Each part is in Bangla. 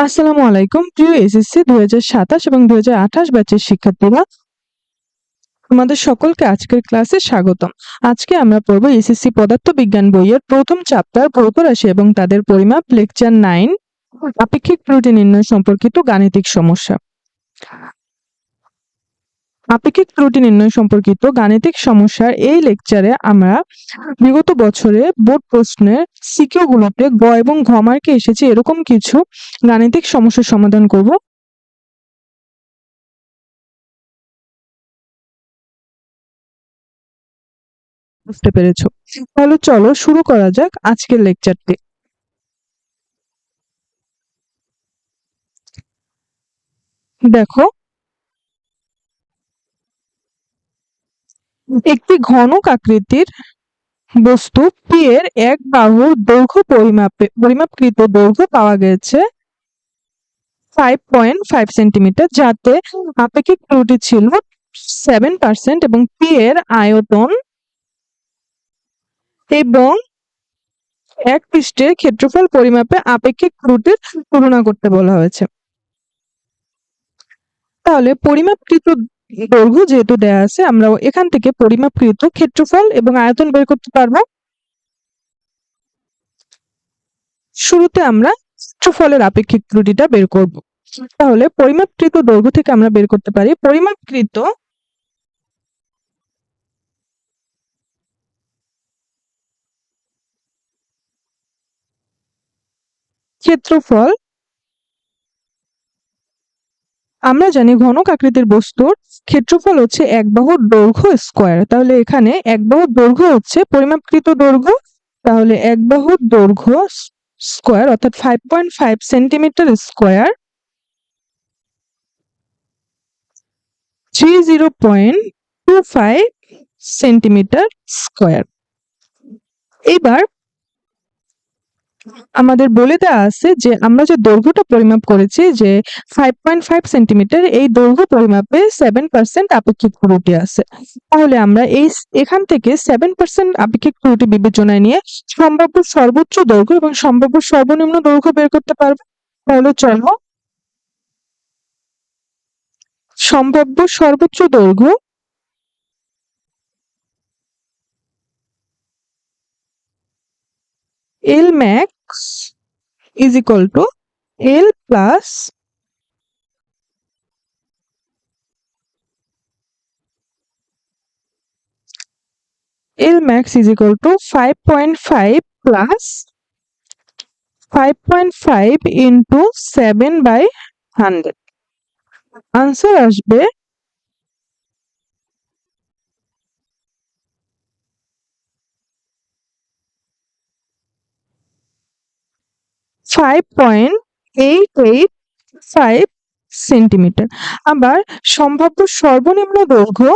আসসালামু আলাইকুম প্রিয় এসএসসি 2027 এবং 2028 ব্যাচের শিক্ষার্থীরা, তোমাদের সকলকে আজকের ক্লাসে স্বাগতম। আজকে আমরা পড়ব এসএসসি পদার্থবিজ্ঞান বইয়ের প্রথম চ্যাপ্টার ভৌত রাশি এবং তাদের পরিমাপ, লেকচার 9 আপেক্ষিক ত্রুটি নির্ণয় সম্পর্কিত গাণিতিক সমস্যা। আপেক্ষিক ত্রুটি নির্ণয় সম্পর্কিত গাণিতিক সমস্যার এই লেকচারে আমরা বিগত বছরে বোর্ড প্রশ্নের সিকিউ গুলোতে গ এবং ঘ মার্কে এসেছে এরকম কিছু গাণিতিক সমস্যার সমাধান করব। বুঝতে পেরেছো? তাহলে চলো শুরু করা যাক আজকের লেকচারটি। দেখো, একটি ঘনক আকৃতির বস্তু পি এর এক বাহুর দৈর্ঘ্য পরিমাপকৃত দৈর্ঘ্য পাওয়া গেছে 5.5 সেন্টিমিটার, যাতে আপেক্ষিক ত্রুটি ছিল 7% এবং পি এর আয়তন এবং এক পৃষ্ঠের ক্ষেত্রফল পরিমাপে আপেক্ষিক ত্রুটির তুলনা করতে বলা হয়েছে। তাহলে পরিমাপকৃত দৈর্ঘ্য যেহেতু দেয়া আছে, আমরা এখান থেকে পরিমাপকৃত ক্ষেত্রফল এবং আয়তন বের করতে পারবো। শুরুতে আমরা ক্ষেত্রফলের আপেক্ষিক ত্রুটিটা বের করব। তাহলে পরিমাপকৃত দৈর্ঘ্য থেকে আমরা বের করতে পারি পরিমাপকৃত ক্ষেত্রফল। আমরা জানি ঘনক আকৃতির বস্তুর ক্ষেত্রফল হচ্ছে এক বাহুর দৈর্ঘ্য স্কয়ার। তাহলে এখানে এক বাহুর দৈর্ঘ্য হচ্ছে পরিমাপকৃত দৈর্ঘ্য, তাহলে এক বাহুর দৈর্ঘ্য স্কয়ার অর্থাৎ 5.5 সেন্টিমিটার স্কয়ার 30.25 সেন্টিমিটার স্কয়ার। এবার আমাদের বলে দেওয়া আছে যে আমরা যে দৈর্ঘ্যটা পরিমাপ করেছি যে 5.5 সেন্টিমিটার, এই দৈর্ঘ্য পরিমাপে 7% আপেক্ষিক ত্রুটি আছে। তাহলে আমরা এখান থেকে 7% আপেক্ষিক ত্রুটি বিবেচনায় নিয়ে সম্ভাব্য সর্বোচ্চ দৈর্ঘ্য এবং সম্ভাব্য সর্বনিম্ন দৈর্ঘ্য বের করতে পারবো। তাহলে চলো, সম্ভাব্য সর্বোচ্চ দৈর্ঘ্য L max is equal to L plus L max is equal to 5.5 plus 5.5 into 7/100। Answer আসবে 5.885 সেন্টিমিটার। আবার সম্ভাব্য সর্বনিম্ন দৈর্ঘ্য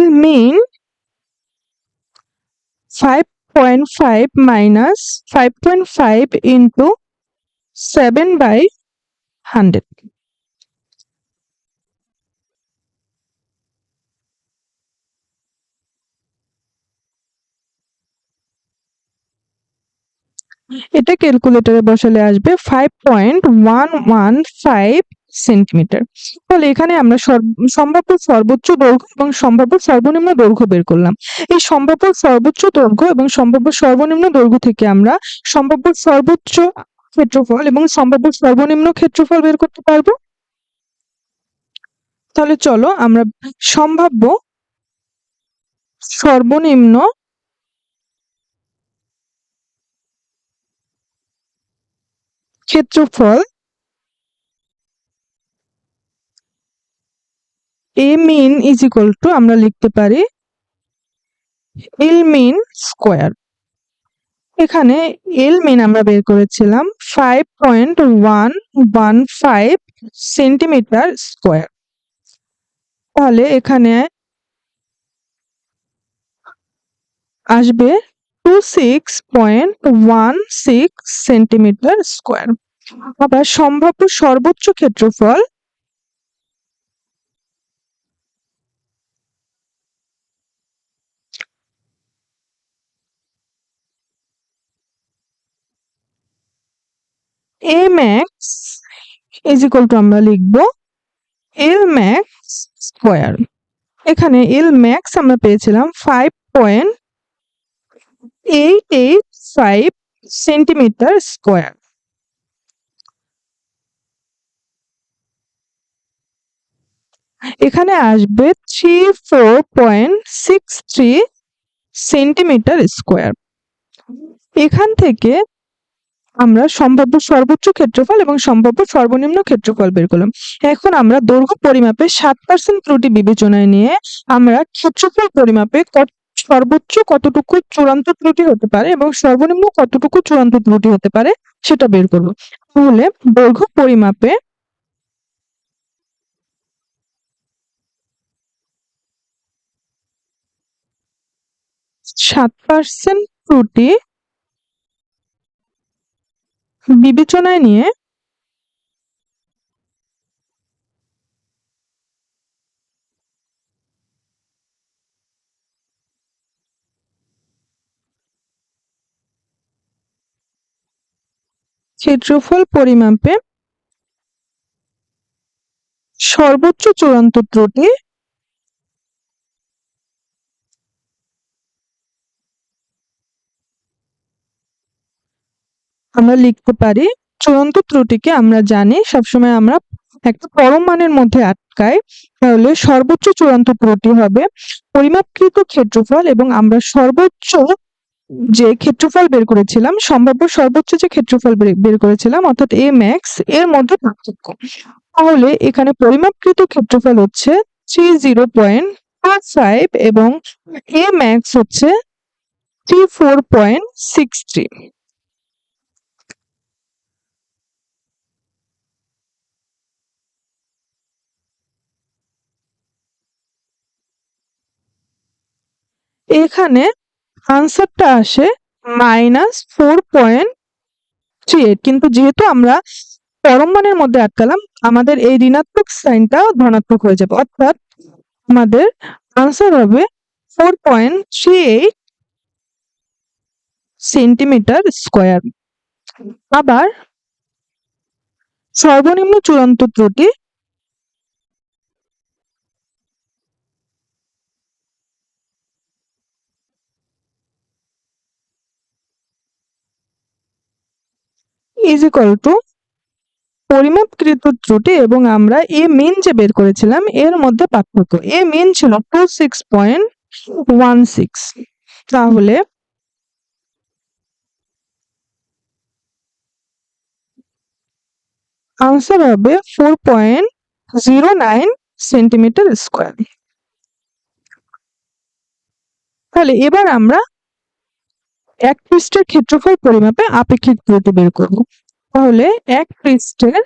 L mean 5.5 minus 5.5 into 7/100। এটা ক্যালকুলেটরে বসালে আসবে 5.115 সেন্টিমিটার। তাহলে এখানে আমরা সম্ভাব্য সর্বোচ্চ দৈর্ঘ্য এবং সম্ভাব্য সর্বনিম্ন দৈর্ঘ্য বের করলাম। এই সম্ভাব্য সর্বোচ্চ দৈর্ঘ্য এবং সম্ভাব্য সর্বনিম্ন দৈর্ঘ্য থেকে আমরা সম্ভাব্য সর্বোচ্চ ক্ষেত্রফল এবং সম্ভাব্য সর্বনিম্ন ক্ষেত্রফল বের করতে পারবো। তাহলে চলো আমরা সম্ভাব্য সর্বনিম্ন ক্ষেত্রফল A mean is equal to আমরা লিখতে পারি L mean স্কয়ার। এখানে L mean আমরা বের করেছিলাম 5.115 সেন্টিমিটার স্কয়ার। তাহলে এখানে আসবে 26.16 সেন্টিমিটার স্কয়ার। আবার সম্ভাব্য সর্বোচ্চ ক্ষেত্রফল এ ম্যাক্স ইজ ইকুয়াল টু আমরা লিখব এল ম্যাক্স স্কোয়ার। এখানে এল ম্যাক্স আমরা পেয়েছিলাম 5.885 সেন্টিমিটার স্কোয়ার। এখানে আসবে 34.63 সেন্টিমিটার স্কোয়ার। এখান থেকে আমরা সম্ভাব্য সর্বোচ্চ ক্ষেত্রফল এবং সম্ভাব্য সর্বনিম্ন ক্ষেত্রফল বের করলাম। এখন আমরা দৈর্ঘ্য পরিমাপে 7% ত্রুটি বিবেচনায় নিয়ে আমরা ক্ষেত্রফল পরিমাপে সর্বোচ্চ কতটুকু চূড়ান্ত ত্রুটি হতে পারে এবং সর্বনিম্ন কতটুকু চূড়ান্ত ত্রুটি হতে পারে সেটা বের করব। তাহলে দৈর্ঘ্য পরিমাপে 7% ত্রুটি বিবেচনায় নিয়ে ক্ষেত্রফল পরিমাপে সর্বোচ্চ চূড়ান্ত ত্রুটি আমরা লিখতে পারি। চূড়ান্ত ত্রুটিকে আমরা জানি সবসময় আমরা একটা পরম মানের মধ্যে আটকাই, তাহলে সর্বোচ্চ চূড়ান্ত ত্রুটি হবে পরিমাপকৃত ক্ষেত্রফল এবং আমরা সর্বোচ্চ যে ক্ষেত্রফল বের করেছিলাম, সম্ভাব্য সর্বোচ্চ যে ক্ষেত্রফল বের করেছিলাম অর্থাৎ এ ম্যাক্স এর মধ্যে পার্থক্য। তাহলে এখানে পরিমাপকৃত ক্ষেত্রফল হচ্ছে 30.55 এবং এ ম্যাক্স হচ্ছে 34.63। এখানে আনসারটা আসে -4.38, কিন্তু যেহেতু আমরা পরম মানের মধ্যে আটকালাম আমাদের এই ঋণাত্মক সাইনটা ধনাত্মক হয়ে যাবে, অর্থাৎ আমাদের আনসার হবে 4.38 সেন্টিমিটার স্কোয়ার। আবার সর্বনিম্ন চূড়ান্ত ত্রুটি ইজ ইকুয়াল টু পরিমাপকৃত ত্রুটি এবং আমরা এ মিন যে বের করেছিলাম এর মধ্যে পার্থক্য। এ মিন ছিল 26.16, তাহলে আনসার হবে 4.09 সেন্টিমিটার স্কোয়ার। তাহলে এবার আমরা এক পৃষ্ঠের ক্ষেত্রফল পরিমাপে আপেক্ষিক ত্রুটি বের করব। তাহলে এক পৃষ্ঠের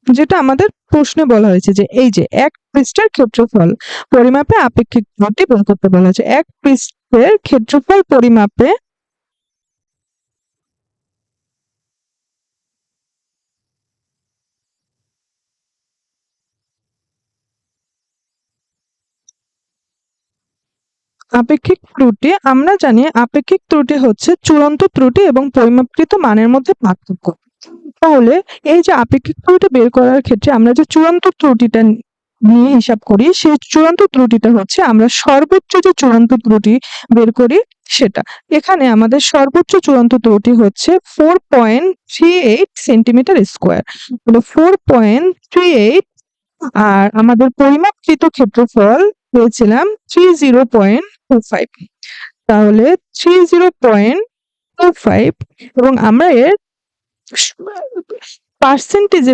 যেটা আমাদের প্রশ্নে বলা হয়েছে যে এই যে এক পৃষ্ঠের ক্ষেত্রফল পরিমাপে আপেক্ষিক ত্রুটি বের করতে বলা হয়েছে। এক পৃষ্ঠের ক্ষেত্রফল পরিমাপে আপেক্ষিক ত্রুটি, আমরা জানি আপেক্ষিক ত্রুটি হচ্ছে চূড়ান্ত ত্রুটি এবং পরিমাপকৃত মানের মধ্যে পার্থক্য। তাহলে এই যে আপেক্ষিক ত্রুটি বের করার ক্ষেত্রে আমরা যে চূড়ান্ত ত্রুটিটা নিয়ে হিসাব করি সেই চূড়ান্ত ত্রুটিটা হচ্ছে আমরা সর্বোচ্চ যে চূড়ান্ত ত্রুটি বের করি সেটা। এখানে আমাদের সর্বোচ্চ চূড়ান্ত ত্রুটি হচ্ছে 4.38 সেন্টিমিটার স্কোয়ার। 4.38 আর আমাদের পরিমাপকৃত ক্ষেত্রফল পেয়েছিলাম 30.25, তাহলে 30.25 এবং আমরা এর পার্সেন্টেজে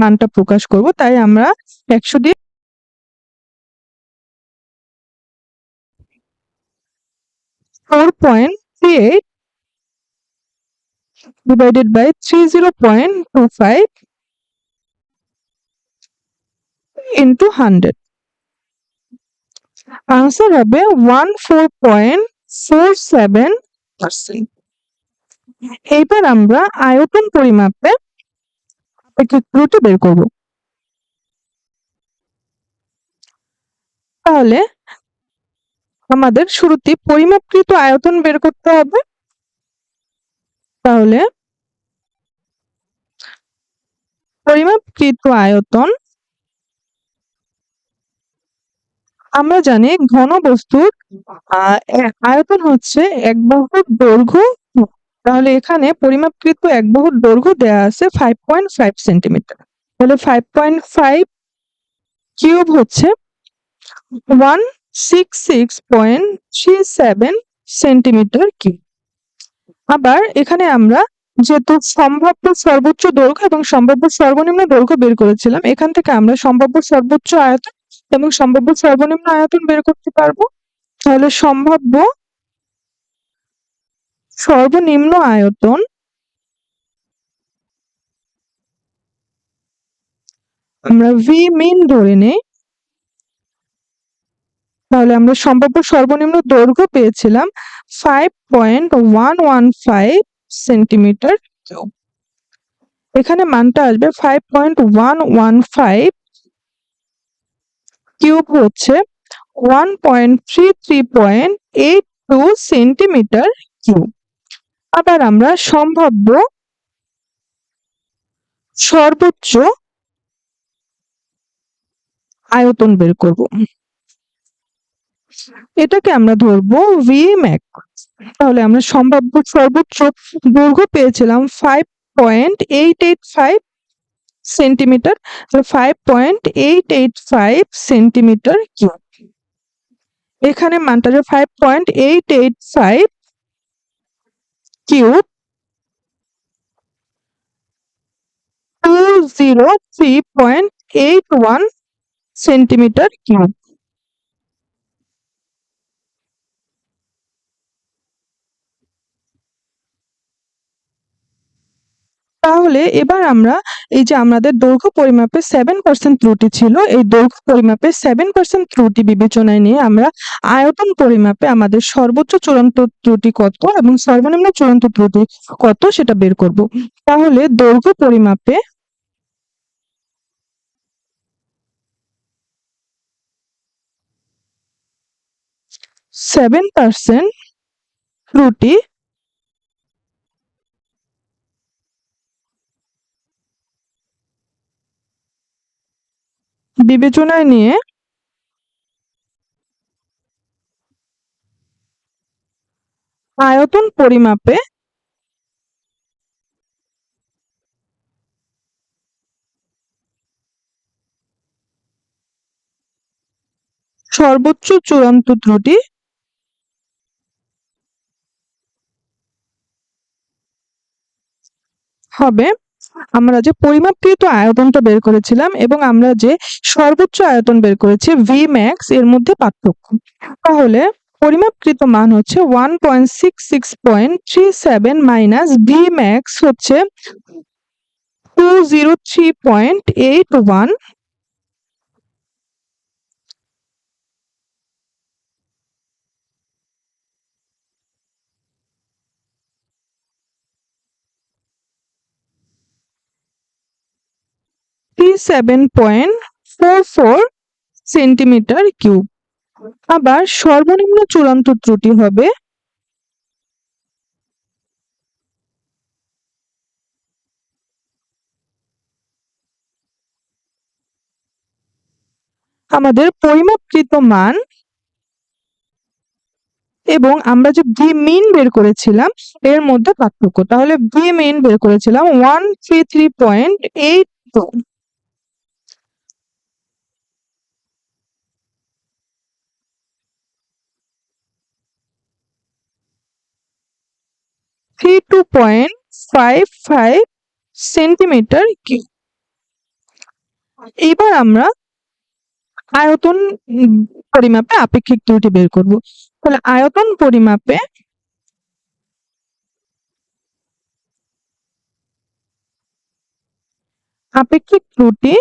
মানটা প্রকাশ করব, তাই আমরা 100 দিয়ে 4.38 divided by 30.25 into 100, আনসার হবে 14.47%। এইবার আমরা আয়তন পরিমাপে আপেক্ষিক ত্রুটি বের করব। তাহলে আমাদের শুরুতে পরিমাপকৃত আয়তন বের করতে হবে। তাহলে পরিমাপকৃত আয়তন, আমরা জানি ঘনবস্তুর আয়তন হচ্ছে এক বাহুর দৈর্ঘ্য। তাহলে এখানে পরিমাপকৃত এক বাহুর দৈর্ঘ্য দেয়া আছে 5.5 সেন্টিমিটার। তাহলে 5.5 কিউব হচ্ছে 166.37 সেন্টিমিটার কিউব। আবার এখানে আমরা যেহেতু সম্ভাব্য সর্বোচ্চ দৈর্ঘ্য এবং সম্ভাব্য সর্বনিম্ন দৈর্ঘ্য বের করেছিলাম, এখান থেকে আমরা সম্ভাব্য সর্বোচ্চ আয়তন এবং সম্ভাব্য সর্বনিম্ন আয়তন বের করতে পারবো। তাহলে সম্ভাব্য সর্বনিম্ন আয়তন আমরা ভি মিন ধরে নেই। তাহলে আমরা সম্ভাব্য সর্বনিম্ন দৈর্ঘ্য পেয়েছিলাম 5.115 সেন্টিমিটার কিউব। এখানে মানটা আসবে 5.115 কিউব হচ্ছে 1.33.82 সেন্টিমিটার কিউব। আবার আমরা সম্ভাব্য সর্বোচ্চ আয়তন বের করব। এটাকে আমরা ধরবো ভি ম্যাক্স। তাহলে আমরা সম্ভাব্য সর্বোচ্চ দৈর্ঘ্য পেয়েছিলাম 5.885 সেন্টিমিটার, 5.885 সেন্টিমিটার কিউব। এখানে মানটা যে 5.885 কিউব 203.81 সেন্টিমিটার কিউব। তাহলে এবার আমরা এই যে আমাদের দৈর্ঘ্য পরিমাপে 7% ত্রুটি ছিল, এই দৈর্ঘ্য পরিমাপে 7% ত্রুটি বিবেচনায় নিয়ে আমরা আয়তন পরিমাপে আমাদের সর্বোচ্চ চূড়ান্ত ত্রুটি কত এবং সর্বনিম্ন চূড়ান্ত ত্রুটি কত সেটা বের করব। তাহলে দৈর্ঘ্য পরিমাপে 7% ত্রুটি বিবেচনায় নিয়ে আয়তন পরিমাপে সর্বোচ্চ চূড়ান্ত ত্রুটি হবে আমরা যে পরিমাপকৃত আয়তনটা বের করেছিলাম এবং আমরা যে সর্বোচ্চ আয়তন বের করেছি ভি ম্যাক্স, এর মধ্যে পার্থক্য। তাহলে পরিমাপকৃত মান হচ্ছে 1.66.37 মাইনাস ভি ম্যাক্স হচ্ছে 203.81 37.44 সেন্টিমিটার কিউব। আবার সর্বনিম্ন চূড়ান্ত ত্রুটি হবে আমাদের পরিমাপকৃত মান এবং আমরা যে ভি মিন বের করেছিলাম এর মধ্যে পার্থক্য। তাহলে ভি মিন বের করেছিলাম 133.82, 32.55 সেন্টিমিটার কিউব। এবার আমরা আয়তন পরিমাপে আপেক্ষিক ত্রুটি বের করব। তাহলে আয়তন পরিমাপে আপেক্ষিক ত্রুটি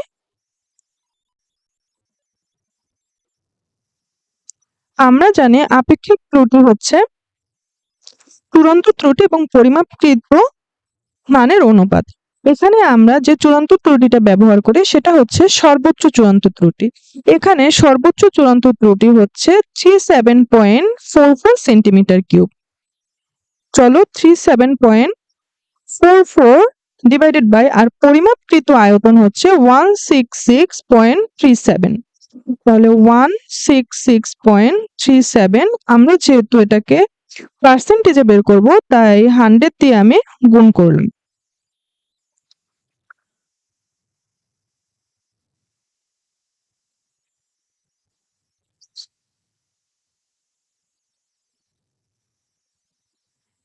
আমরা জানি আপেক্ষিক ত্রুটি হচ্ছে চূড়ান্ত ত্রুটি এবং পরিমাপকৃত মানের অনুপাত। এখানে আমরা যে চূড়ান্ত ত্রুটিটা ব্যবহার করি সেটা হচ্ছে সর্বোচ্চ চূড়ান্ত ত্রুটি। এখানে সর্বোচ্চ চূড়ান্ত ত্রুটি হচ্ছে 37.44 সেন্টিমিটার কিউব। চলো 37.44 ডিভাইডেড বাই আর পরিমাপকৃত আয়তন হচ্ছে 166.37। তাহলে 166.37 আমরা যেহেতু এটাকে পার্সেন্টেজে বের করব তাই 100 দিয়ে আমি গুণ করলাম।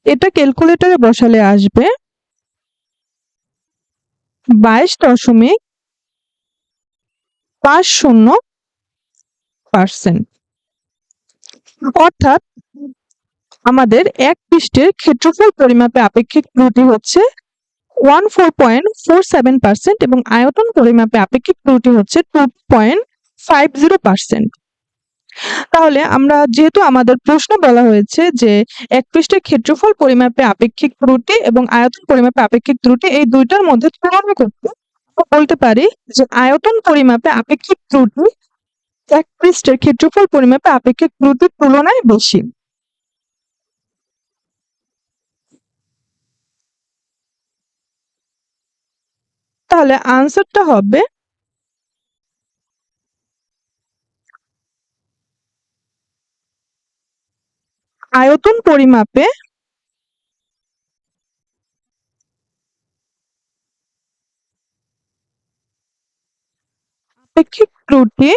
এটা ক্যালকুলেটরে বসালে আসবে 22.50%। অর্থাৎ আমাদের এক পৃষ্ঠের ক্ষেত্রফল পরিমাপে আপেক্ষিক ত্রুটি হচ্ছে 14.47% এবং আয়তন পরিমাপে আপেক্ষিক ত্রুটি হচ্ছে 2.50%। তাহলে আমরা যেহেতু আমাদের প্রশ্ন বলা হয়েছে যে এক পৃষ্ঠের ক্ষেত্রফল পরিমাপে আপেক্ষিক ত্রুটি এবং আয়তন পরিমাপে আপেক্ষিক ত্রুটি এই দুইটার মধ্যে তুলনা করতে বলতে পারি যে আয়তন পরিমাপে আপেক্ষিক ত্রুটি এক পৃষ্ঠের ক্ষেত্রফল পরিমাপে আপেক্ষিক ত্রুটির তুলনায় বেশি। তাহলে আনসারটা হবে আয়তন পরিমাপে আপেক্ষিক ত্রুটি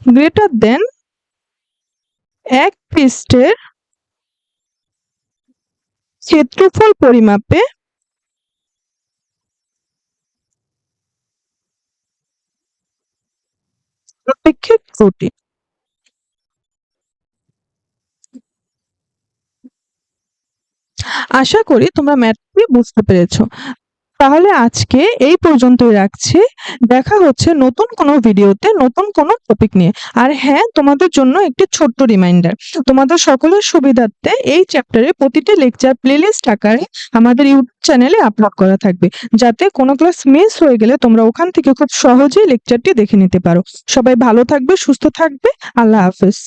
গ্রেটার দেন এক পৃষ্ঠের ক্ষেত্রফল পরিমাপে আপেক্ষিক ত্রুটি। আশা করি তোমরা ম্যাথটি বুঝতে পেরেছো। তাহলে আজকে এই পর্যন্তই রাখছি। দেখা হচ্ছে নতুন কোনো ভিডিওতে নতুন কোনো টপিক নিয়ে। আর হ্যাঁ, তোমাদের জন্য একটি ছোট্ট রিমাইন্ডার, তোমাদের সকলের সুবিধার্থে এই চ্যাপ্টারে প্রতিটি লেকচার প্লেলিস্ট আকারে আমাদের ইউটিউব চ্যানেলে আপলোড করা থাকবে, যাতে কোনো ক্লাস মিস হয়ে গেলে তোমরা ওখান থেকে খুব সহজেই লেকচারটি দেখে নিতে পারো। সবাই ভালো থাকবে, সুস্থ থাকবে। আল্লাহ হাফেজ।